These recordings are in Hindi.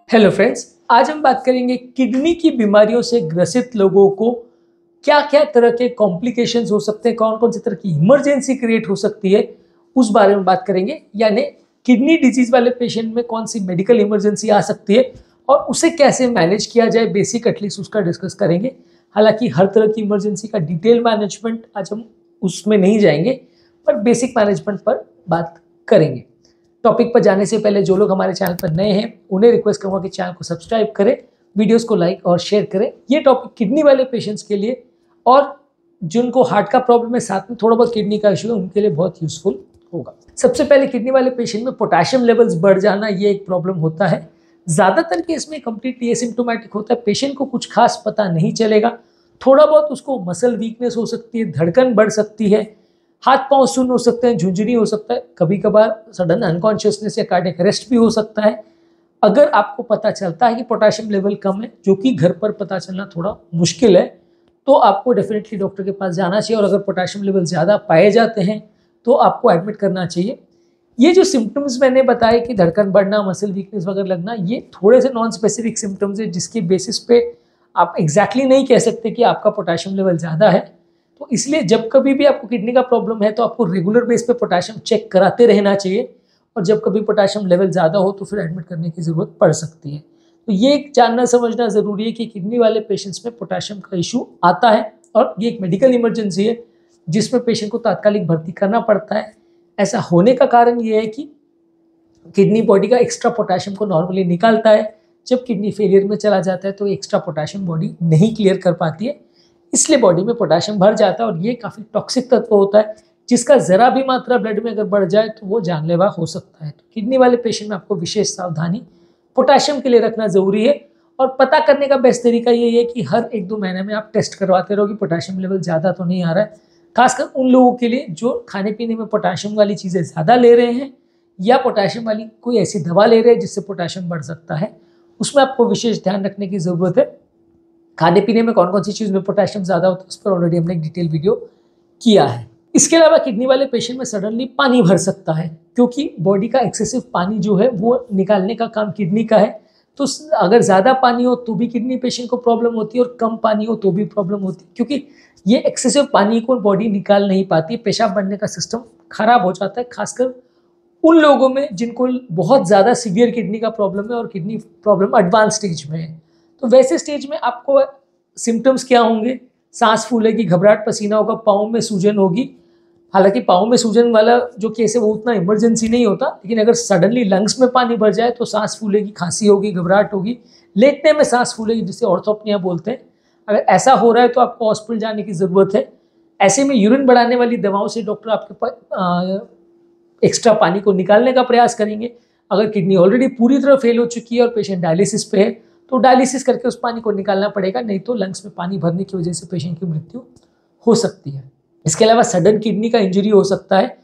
हेलो फ्रेंड्स, आज हम बात करेंगे किडनी की बीमारियों से ग्रसित लोगों को क्या क्या तरह के कॉम्प्लिकेशंस हो सकते हैं, कौन कौन सी तरह की इमरजेंसी क्रिएट हो सकती है, उस बारे में बात करेंगे। यानी किडनी डिजीज वाले पेशेंट में कौन सी मेडिकल इमरजेंसी आ सकती है और उसे कैसे मैनेज किया जाए, बेसिक एटलीस्ट उसका डिस्कस करेंगे। हालांकि हर तरह की इमरजेंसी का डिटेल मैनेजमेंट आज हम उसमें नहीं जाएंगे, पर बेसिक मैनेजमेंट पर बात करेंगे। टॉपिक पर जाने से पहले जो लोग हमारे चैनल पर नए हैं उन्हें रिक्वेस्ट करूंगा कि चैनल को सब्सक्राइब करें, वीडियोस को लाइक और शेयर करें। ये टॉपिक किडनी वाले पेशेंट्स के लिए और जिनको हार्ट का प्रॉब्लम है, साथ में थोड़ा बहुत किडनी का इशू है, उनके लिए बहुत यूजफुल होगा। सबसे पहले किडनी वाले पेशेंट में पोटेशियम लेवल्स बढ़ जाना, ये एक प्रॉब्लम होता है। ज़्यादातर केस में कंप्लीटली एसिम्प्टोमेटिक होता है, पेशेंट को कुछ खास पता नहीं चलेगा। थोड़ा बहुत उसको मसल वीकनेस हो सकती है, धड़कन बढ़ सकती है, हाथ पांव सुन्न हो सकते हैं, झुंझुनी हो सकता है, कभी कभार सडन अनकॉन्शियसनेस या कार्डियक अरेस्ट भी हो सकता है। अगर आपको पता चलता है कि पोटेशियम लेवल कम है, जो कि घर पर पता चलना थोड़ा मुश्किल है, तो आपको डेफिनेटली डॉक्टर के पास जाना चाहिए। और अगर पोटेशियम लेवल ज़्यादा पाए जाते हैं तो आपको एडमिट करना चाहिए। ये जो सिम्टम्स मैंने बताए कि धड़कन बढ़ना, मसल वीकनेस वगैरह लगना, ये थोड़े से नॉन स्पेसिफिक सिम्टम्स है, जिसके बेसिस पे आप एग्जैक्टली नहीं कह सकते कि आपका पोटेशियम लेवल ज़्यादा है। तो इसलिए जब कभी भी आपको किडनी का प्रॉब्लम है तो आपको रेगुलर बेस पे पोटेशियम चेक कराते रहना चाहिए। और जब कभी पोटेशियम लेवल ज़्यादा हो तो फिर एडमिट करने की ज़रूरत पड़ सकती है। तो ये जानना समझना ज़रूरी है कि किडनी वाले पेशेंट्स में पोटेशियम का इशू आता है और ये एक मेडिकल इमरजेंसी है, जिसमें पेशेंट को तात्कालिक भर्ती करना पड़ता है। ऐसा होने का कारण ये है कि किडनी बॉडी का एक्स्ट्रा पोटेशियम को नॉर्मली निकालता है। जब किडनी फेलियर में चला जाता है तो एक्स्ट्रा पोटेशियम बॉडी नहीं क्लियर कर पाती है, इसलिए बॉडी में पोटेशियम भर जाता है। और ये काफ़ी टॉक्सिक तत्व होता है, जिसका ज़रा भी मात्रा ब्लड में अगर बढ़ जाए तो वो जानलेवा हो सकता है। तो किडनी वाले पेशेंट में आपको विशेष सावधानी पोटेशियम के लिए रखना ज़रूरी है। और पता करने का बेस्ट तरीका ये है कि हर 1-2 महीने में आप टेस्ट करवाते रहो कि पोटेशियम लेवल ज़्यादा तो नहीं आ रहा है। खासकर उन लोगों के लिए जो खाने पीने में पोटेशियम वाली चीज़ें ज़्यादा ले रहे हैं या पोटेशियम वाली कोई ऐसी दवा ले रहे हैं जिससे पोटेशियम बढ़ सकता है, उसमें आपको विशेष ध्यान रखने की ज़रूरत है। खाने पीने में कौन कौन सी चीज़ में पोटेशियम ज़्यादा होता है उस पर ऑलरेडी हमने एक डिटेल वीडियो किया है। इसके अलावा किडनी वाले पेशेंट में सडनली पानी भर सकता है, क्योंकि बॉडी का एक्सेसिव पानी जो है वो निकालने का काम किडनी का है। तो अगर ज़्यादा पानी हो तो भी किडनी पेशेंट को प्रॉब्लम होती है और कम पानी हो तो भी प्रॉब्लम होती है, क्योंकि ये एक्सेसिव पानी को बॉडी निकाल नहीं पाती। पेशाब बनने का सिस्टम खराब हो जाता है, खासकर उन लोगों में जिनको बहुत ज़्यादा सीवियर किडनी का प्रॉब्लम है और किडनी प्रॉब्लम एडवांस स्टेज में है। तो वैसे स्टेज में आपको सिम्टम्स क्या होंगे? सांस फूलेगी, घबराहट, पसीना होगा, पाँव में सूजन होगी। हालांकि पाँव में सूजन वाला जो केस है वो उतना इमरजेंसी नहीं होता, लेकिन अगर सडनली लंग्स में पानी भर जाए तो सांस फूलेगी, खांसी होगी, घबराहट होगी, लेटने में सांस फूलेगी, जिसे ऑर्थोपनिया बोलते हैं। अगर ऐसा हो रहा है तो आपको हॉस्पिटल जाने की ज़रूरत है। ऐसे में यूरिन बढ़ाने वाली दवाओं से डॉक्टर आपके पास एक्स्ट्रा पानी को निकालने का प्रयास करेंगे। अगर किडनी ऑलरेडी पूरी तरह फेल हो चुकी है और पेशेंट डायलिसिस पे है तो डायलिसिस करके उस पानी को निकालना पड़ेगा, नहीं तो लंग्स में पानी भरने की वजह से पेशेंट की मृत्यु हो सकती है। इसके अलावा सडन किडनी का इंजरी हो सकता है।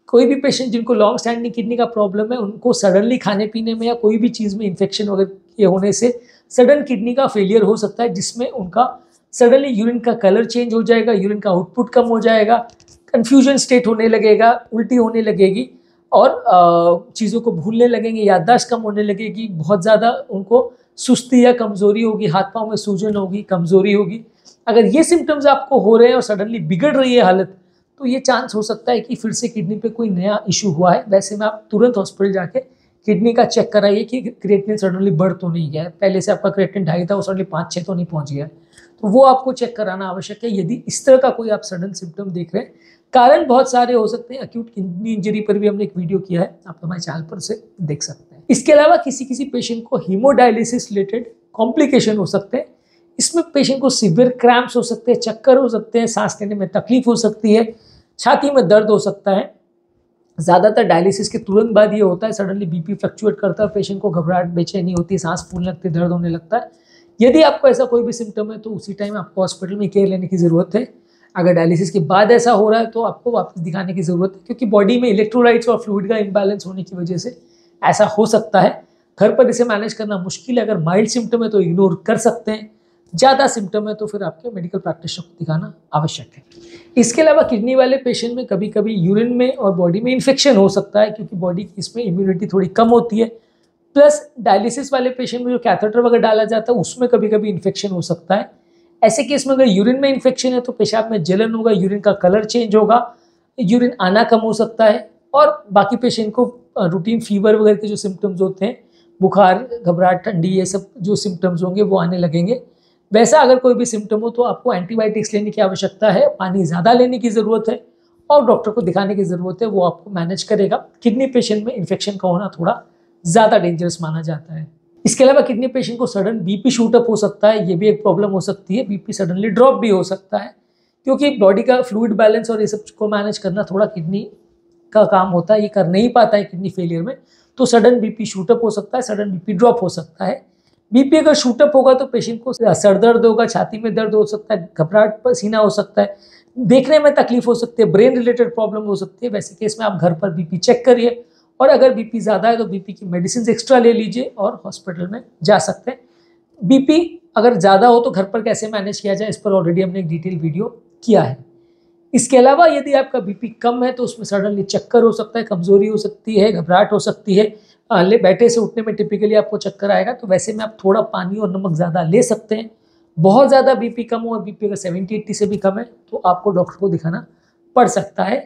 कोई भी पेशेंट जिनको लॉन्ग स्टैंडिंग किडनी का प्रॉब्लम है, उनको सडनली खाने पीने में या कोई भी चीज़ में इन्फेक्शन वगैरह के होने से सडन किडनी का फेलियर हो सकता है, जिसमें उनका सडनली यूरिन का कलर चेंज हो जाएगा, यूरिन का आउटपुट कम हो जाएगा, कन्फ्यूजन स्टेट होने लगेगा, उल्टी होने लगेगी और चीज़ों को भूलने लगेंगे, याददाश्त कम होने लगेगी, बहुत ज़्यादा उनको सुस्ती या कमज़ोरी होगी, हाथ पांव में सूजन होगी, कमज़ोरी होगी। अगर ये सिम्टम्स आपको हो रहे हैं और सडनली बिगड़ रही है हालत, तो ये चांस हो सकता है कि फिर से किडनी पे कोई नया इशू हुआ है। वैसे में आप तुरंत हॉस्पिटल जाके किडनी का चेक कराइए कि क्रिएटिनिन सडनली बढ़ तो नहीं गया है। पहले से आपका क्रिएटिनिन 2.5 था, वो सडनली 5-6 तो नहीं पहुँच गया है, तो वो आपको चेक कराना आवश्यक है। यदि इस तरह का कोई आप सडन सिम्टम देख रहे हैं, कारण बहुत सारे हो सकते हैं। एक्यूट किडनी इंजरी पर भी हमने एक वीडियो किया है, आप हमारे चैनल पर से देख सकते हैं। इसके अलावा किसी पेशेंट को हीमोडायलिसिस रिलेटेड कॉम्प्लिकेशन हो सकते हैं। इसमें पेशेंट को सीवियर क्रैम्प्स हो सकते हैं, चक्कर हो सकते हैं, सांस लेने में तकलीफ हो सकती है, छाती में दर्द हो सकता है। ज़्यादातर डायलिसिस के तुरंत बाद ये होता है, सडनली बीपी फ्लक्चुएट करता है, पेशेंट को घबराहट, बेचैनी होती है, सांस फूलने लगती है, दर्द होने लगता है। यदि आपको ऐसा कोई भी सिम्टम है तो उसी टाइम आपको हॉस्पिटल में केयर लेने की ज़रूरत है। अगर डायलिसिस के बाद ऐसा हो रहा है तो आपको वापस दिखाने की ज़रूरत है, क्योंकि बॉडी में इलेक्ट्रोलाइट्स और फ्लूइड का इम्बैलेंस होने की वजह से ऐसा हो सकता है। घर पर इसे मैनेज करना मुश्किल है। अगर माइल्ड सिम्टम है तो इग्नोर कर सकते हैं, ज़्यादा सिम्टम है तो फिर आपके मेडिकल प्रैक्टिशनर को दिखाना आवश्यक है। इसके अलावा किडनी वाले पेशेंट में कभी कभी यूरिन में और बॉडी में इन्फेक्शन हो सकता है, क्योंकि बॉडी की इसमें इम्यूनिटी थोड़ी कम होती है। प्लस डायलिसिस वाले पेशेंट में जो कैथेटर वगैरह डाला जाता है उसमें कभी कभी इन्फेक्शन हो सकता है। ऐसे केस में अगर यूरिन में इन्फेक्शन है तो पेशाब में जलन होगा, यूरिन का कलर चेंज होगा, यूरिन आना कम हो सकता है, और बाकी पेशेंट को रूटीन फीवर वगैरह के जो सिम्टम्स होते हैं, बुखार, घबराहट, ठंडी, ये सब जो सिम्टम्स होंगे वो आने लगेंगे। वैसा अगर कोई भी सिम्टम हो तो आपको एंटीबायोटिक्स लेने की आवश्यकता है, पानी ज़्यादा लेने की ज़रूरत है और डॉक्टर को दिखाने की ज़रूरत है, वो आपको मैनेज करेगा। किडनी पेशेंट में इन्फेक्शन का होना थोड़ा ज़्यादा डेंजरस माना जाता है। इसके अलावा किडनी पेशेंट को सडन बीपी शूटअप हो सकता है, ये भी एक प्रॉब्लम हो सकती है। बीपी सडनली ड्रॉप भी हो सकता है, क्योंकि बॉडी का फ्लूइड बैलेंस और ये सब को मैनेज करना थोड़ा किडनी का काम होता है, ये कर नहीं पाता है किडनी फेलियर में, तो सडन बीपी शूटअप हो सकता है, सडन बीपी ड्रॉप हो सकता है। बीपी अगर शूटअप होगा तो पेशेंट को सर दर्द होगा, छाती में दर्द हो सकता है, घबराहट, पसीना हो सकता है, देखने में तकलीफ हो सकती है, ब्रेन रिलेटेड प्रॉब्लम हो सकती है। वैसे केस में आप घर पर बीपी चेक करिए, और अगर बीपी ज़्यादा है तो बीपी की मेडिसिन एक्स्ट्रा ले लीजिए और हॉस्पिटल में जा सकते हैं। बीपी अगर ज़्यादा हो तो घर पर कैसे मैनेज किया जाए, इस पर ऑलरेडी हमने एक डिटेल वीडियो किया है। इसके अलावा यदि आपका बीपी कम है तो उसमें सडनली चक्कर हो सकता है, कमजोरी हो सकती है, घबराहट हो सकती है, बैठे से उठने में टिपिकली आपको चक्कर आएगा, तो वैसे में आप थोड़ा पानी और नमक ज़्यादा ले सकते हैं। बहुत ज़्यादा बीपी कम हो और बीपी अगर 70-80 से भी कम है तो आपको डॉक्टर को दिखाना पड़ सकता है।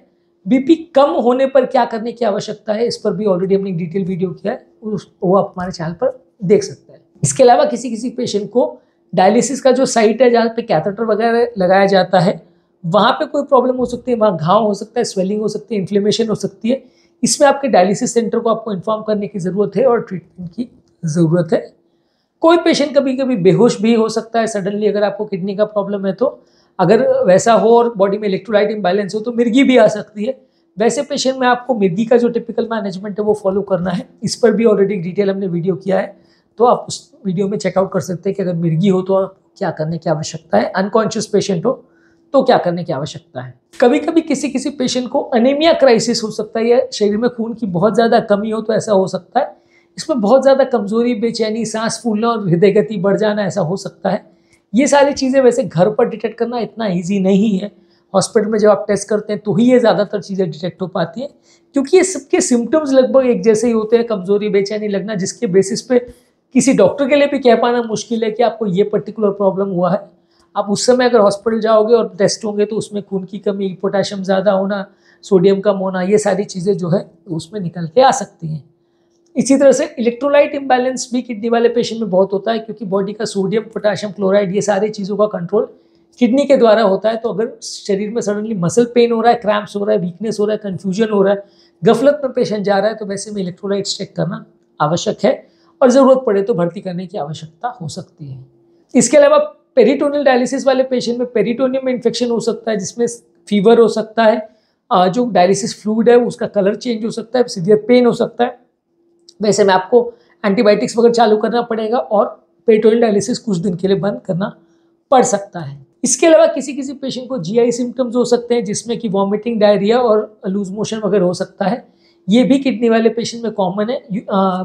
बीपी कम होने पर क्या करने की आवश्यकता है, इस पर भी ऑलरेडी हमने एक डिटेल वीडियो किया है, वो आप हमारे चैनल पर देख सकते हैं। इसके अलावा किसी किसी पेशेंट को डायलिसिस का जो साइट है जहाँ पे कैथेटर वगैरह लगाया जाता है वहाँ पे कोई प्रॉब्लम हो सकती है, वहाँ घाव हो सकता है, स्वेलिंग हो सकती है, इन्फ्लेमेशन हो सकती है। इसमें आपके डायलिसिस सेंटर को आपको इन्फॉर्म करने की ज़रूरत है और ट्रीटमेंट की ज़रूरत है। कोई पेशेंट कभी कभी बेहोश भी हो सकता है सडनली, अगर आपको किडनी का प्रॉब्लम है तो। अगर वैसा हो और बॉडी में इलेक्ट्रोलाइट इम्बैलेंस हो तो मिर्गी भी आ सकती है। वैसे पेशेंट में आपको मिर्गी का जो टिपिकल मैनेजमेंट है वो फॉलो करना है, इस पर भी ऑलरेडी डिटेल हमने वीडियो किया है, तो आप उस वीडियो में चेकआउट कर सकते हैं कि अगर मिर्गी हो तो क्या करने की आवश्यकता है, अनकॉन्शियस पेशेंट हो तो क्या करने की आवश्यकता है। कभी कभी किसी किसी पेशेंट को अनीमिया क्राइसिस हो सकता है, या शरीर में खून की बहुत ज़्यादा कमी हो तो ऐसा हो सकता है। इसमें बहुत ज़्यादा कमजोरी, बेचैनी, सांस फूलना और हृदय गति बढ़ जाना ऐसा हो सकता है। ये सारी चीज़ें वैसे घर पर डिटेक्ट करना इतना ईजी नहीं है, हॉस्पिटल में जब आप टेस्ट करते हैं तो ही ये ज़्यादातर चीज़ें डिटेक्ट हो पाती हैं, क्योंकि ये सबके सिम्टम्स लगभग एक जैसे ही होते हैं, कमजोरी, बेचैनी लगना, जिसके बेसिस पे किसी डॉक्टर के लिए भी कह पाना मुश्किल है कि आपको ये पर्टिकुलर प्रॉब्लम हुआ है। आप उस समय अगर हॉस्पिटल जाओगे और टेस्ट होंगे तो उसमें खून की कमी, पोटेशियम ज़्यादा होना, सोडियम कम होना, ये सारी चीज़ें जो है उसमें निकल के आ सकती हैं। इसी तरह से इलेक्ट्रोलाइट इम्बैलेंस भी किडनी वाले पेशेंट में बहुत होता है, क्योंकि बॉडी का सोडियम, पोटेशियम, क्लोराइड, ये सारी चीज़ों का कंट्रोल किडनी के द्वारा होता है। तो अगर शरीर में सडनली मसल पेन हो रहा है, क्रैम्प्स हो रहा है, वीकनेस हो रहा है, कन्फ्यूजन हो रहा है, गफलत में पेशेंट जा रहा है, तो वैसे में इलेक्ट्रोलाइट्स चेक करना आवश्यक है और ज़रूरत पड़े तो भर्ती करने की आवश्यकता हो सकती है। इसके अलावा पेरिटोनियल डायलिसिस वाले पेशेंट में पेरिटोनियम में इन्फेक्शन हो सकता है, जिसमें फीवर हो सकता है, जो डायलिसिस फ्लूइड है उसका कलर चेंज हो सकता है, सीवियर पेन हो सकता है। वैसे में आपको एंटीबायोटिक्स वगैरह चालू करना पड़ेगा और पेरिटोनियल डायलिसिस कुछ दिन के लिए बंद करना पड़ सकता है। इसके अलावा किसी किसी पेशेंट को जीआई सिम्टम्स हो सकते हैं, जिसमें कि वॉमिटिंग, डायरिया और लूज मोशन वगैरह हो सकता है। ये भी किडनी वाले पेशेंट में कॉमन है।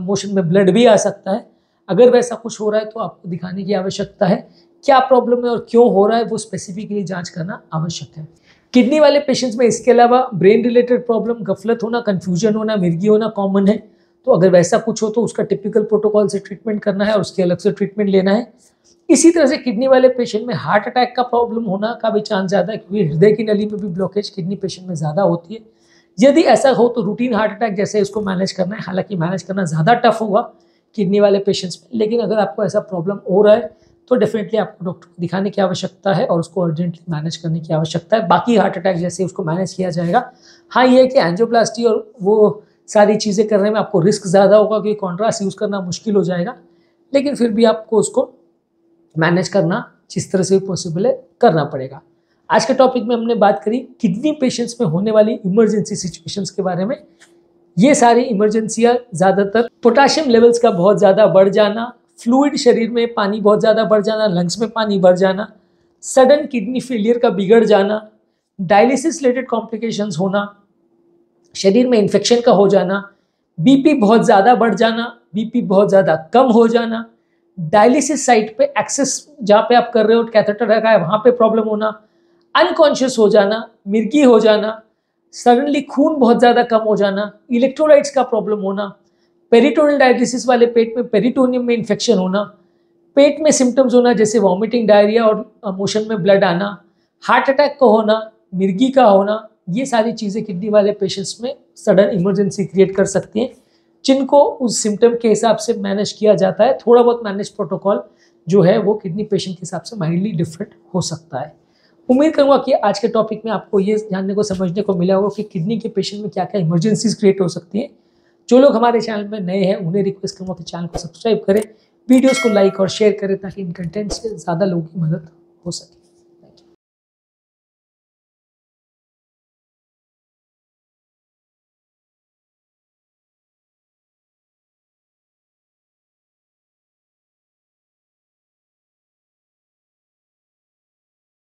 मोशन में ब्लड भी आ सकता है। अगर वैसा कुछ हो रहा है तो आपको दिखाने की आवश्यकता है, क्या प्रॉब्लम है और क्यों हो रहा है वो स्पेसिफिकली जांच करना आवश्यक है। किडनी वाले पेशेंट्स में इसके अलावा ब्रेन रिलेटेड प्रॉब्लम, गफलत होना, कन्फ्यूजन होना, मिर्गी होना कॉमन है। तो अगर वैसा कुछ हो तो उसका टिपिकल प्रोटोकॉल से ट्रीटमेंट करना है और उसके अलग से ट्रीटमेंट लेना है। इसी तरह से किडनी वाले पेशेंट में हार्ट अटैक का प्रॉब्लम होना का भी चांस ज़्यादा है, क्योंकि हृदय की नली में भी ब्लॉकेज किडनी पेशेंट में ज़्यादा होती है। यदि ऐसा हो तो रूटीन हार्ट अटैक जैसे इसको मैनेज करना है, हालांकि मैनेज करना ज़्यादा टफ होगा किडनी वाले पेशेंट्स में, लेकिन अगर आपको ऐसा प्रॉब्लम हो रहा है तो डेफिनेटली आपको डॉक्टर को दिखाने की आवश्यकता है और उसको अर्जेंटली मैनेज करने की आवश्यकता है। बाकी हार्ट अटैक जैसे उसको मैनेज किया जाएगा। हाँ, ये है कि एंजियोप्लास्टी और वो सारी चीज़ें करने में आपको रिस्क ज़्यादा होगा, क्योंकि कॉन्ट्रास्ट यूज़ करना मुश्किल हो जाएगा, लेकिन फिर भी आपको उसको मैनेज करना जिस तरह से भी पॉसिबल है करना पड़ेगा। आज के टॉपिक में हमने बात करी किडनी पेशेंट्स में होने वाली इमरजेंसी सिचुएशंस के बारे में। ये सारी इमरजेंसियाँ ज़्यादातर पोटाशियम लेवल्स का बहुत ज़्यादा बढ़ जाना, फ्लूइड शरीर में पानी बहुत ज़्यादा बढ़ जाना, लंग्स में पानी बढ़ जाना, सडन किडनी फेलियर का बिगड़ जाना, डायलिसिस रिलेटेड कॉम्प्लिकेशंस होना, शरीर में इन्फेक्शन का हो जाना, बीपी बहुत ज़्यादा बढ़ जाना, बीपी बहुत ज़्यादा कम हो जाना, डायलिसिस साइट पे एक्सेस जहाँ पे आप कर रहे हो कैथेटर रखा है वहाँ पे प्रॉब्लम होना, अनकॉन्शियस हो जाना, मिर्गी हो जाना, सडनली खून बहुत ज़्यादा कम हो जाना, इलेक्ट्रोलाइट्स का प्रॉब्लम होना, पेरिटोनियल डायलिसिस वाले पेट में पेरिटोनियम में इन्फेक्शन होना, पेट में सिम्टम्स होना जैसे वॉमिटिंग, डायरिया और मोशन में ब्लड आना, हार्ट अटैक का होना, मिर्गी का होना, ये सारी चीज़ें किडनी वाले पेशेंट्स में सडन इमरजेंसी क्रिएट कर सकती हैं, जिनको उस सिम्टम के हिसाब से मैनेज किया जाता है। थोड़ा बहुत मैनेज प्रोटोकॉल जो है वो किडनी पेशेंट के हिसाब से माइल्डली डिफरेंट हो सकता है। उम्मीद करूँगा कि आज के टॉपिक में आपको ये जानने को समझने को मिला होगा कि किडनी के पेशेंट में क्या क्या इमरजेंसीज क्रिएट हो सकती हैं। जो लोग हमारे चैनल में नए हैं उन्हें रिक्वेस्ट करूँगा कि चैनल को सब्सक्राइब करें, वीडियोस को लाइक और शेयर करें ताकि इन कंटेंट से ज़्यादा लोगों की मदद हो सके।